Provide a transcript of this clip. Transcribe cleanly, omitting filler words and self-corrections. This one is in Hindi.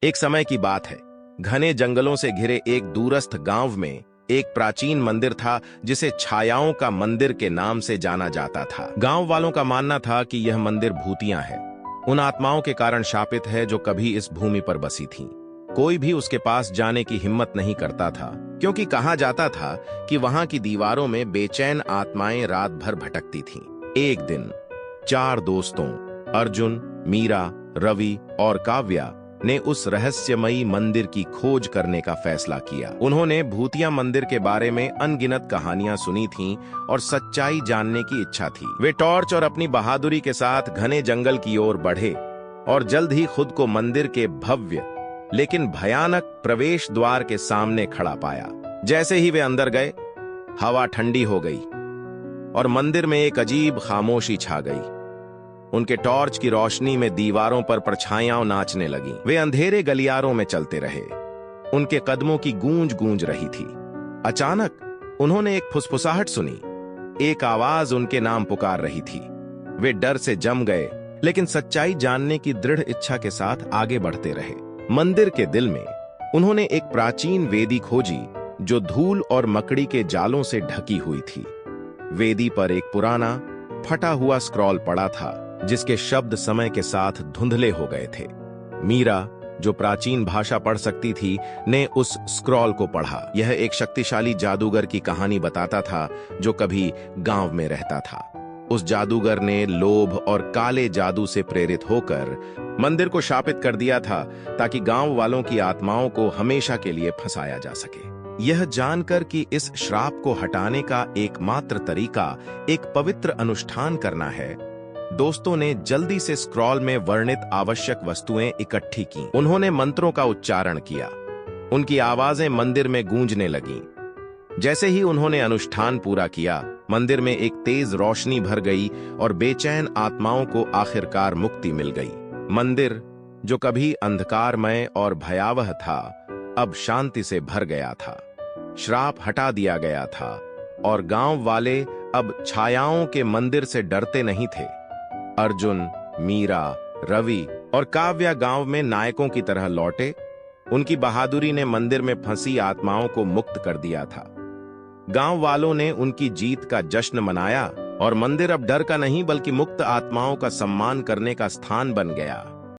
एक समय की बात है। घने जंगलों से घिरे एक दूरस्थ गांव में एक प्राचीन मंदिर था जिसे छायाओं का मंदिर के नाम से जाना जाता था। गांव वालों का मानना था कि यह मंदिर भूतियां है, उन आत्माओं के कारण शापित है जो कभी इस भूमि पर बसी थीं। कोई भी उसके पास जाने की हिम्मत नहीं करता था, क्योंकि कहा जाता था कि वहां की दीवारों में बेचैन आत्माएं रात भर भटकती थीं। एक दिन 4 दोस्तों अर्जुन, मीरा, रवि और काव्या ने उस रहस्यमयी मंदिर की खोज करने का फैसला किया। उन्होंने भूतिया मंदिर के बारे में अनगिनत कहानियां सुनी थीं और सच्चाई जानने की इच्छा थी। वे टॉर्च और अपनी बहादुरी के साथ घने जंगल की ओर बढ़े और जल्द ही खुद को मंदिर के भव्य लेकिन भयानक प्रवेश द्वार के सामने खड़ा पाया। जैसे ही वे अंदर गए, हवा ठंडी हो गई और मंदिर में एक अजीब खामोशी छा गई। उनके टॉर्च की रोशनी में दीवारों पर परछाइयां नाचने लगीं। वे अंधेरे गलियारों में चलते रहे, उनके कदमों की गूंज गूंज रही थी। अचानक उन्होंने एक फुसफुसाहट सुनी, एक आवाज उनके नाम पुकार रही थी। वे डर से जम गए, लेकिन सच्चाई जानने की दृढ़ इच्छा के साथ आगे बढ़ते रहे। मंदिर के दिल में उन्होंने एक प्राचीन वेदी खोजी जो धूल और मकड़ी के जालों से ढकी हुई थी। वेदी पर एक पुराना फटा हुआ स्क्रॉल पड़ा था, जिसके शब्द समय के साथ धुंधले हो गए थे। मीरा, जो प्राचीन भाषा पढ़ सकती थी, ने उस स्क्रॉल को पढ़ा। यह एक शक्तिशाली जादूगर की कहानी बताता था जो कभी गांव में रहता था। उस जादूगर ने लोभ और काले जादू से प्रेरित होकर मंदिर को शापित कर दिया था, ताकि गांव वालों की आत्माओं को हमेशा के लिए फंसाया जा सके। यह जानकर कि इस श्राप को हटाने का एकमात्र तरीका एक पवित्र अनुष्ठान करना है, दोस्तों ने जल्दी से स्क्रॉल में वर्णित आवश्यक वस्तुएं इकट्ठी की। उन्होंने मंत्रों का उच्चारण किया, उनकी आवाजें मंदिर में गूंजने लगीं। जैसे ही उन्होंने अनुष्ठान पूरा किया, मंदिर में एक तेज रोशनी भर गई और बेचैन आत्माओं को आखिरकार मुक्ति मिल गई। मंदिर, जो कभी अंधकारमय और भयावह था, अब शांति से भर गया था। श्राप हटा दिया गया था और गांव वाले अब छायाओं के मंदिर से डरते नहीं थे। अर्जुन, मीरा, रवि और काव्या गांव में नायकों की तरह लौटे। उनकी बहादुरी ने मंदिर में फंसी आत्माओं को मुक्त कर दिया था। गांव वालों ने उनकी जीत का जश्न मनाया और मंदिर अब डर का नहीं बल्कि मुक्त आत्माओं का सम्मान करने का स्थान बन गया।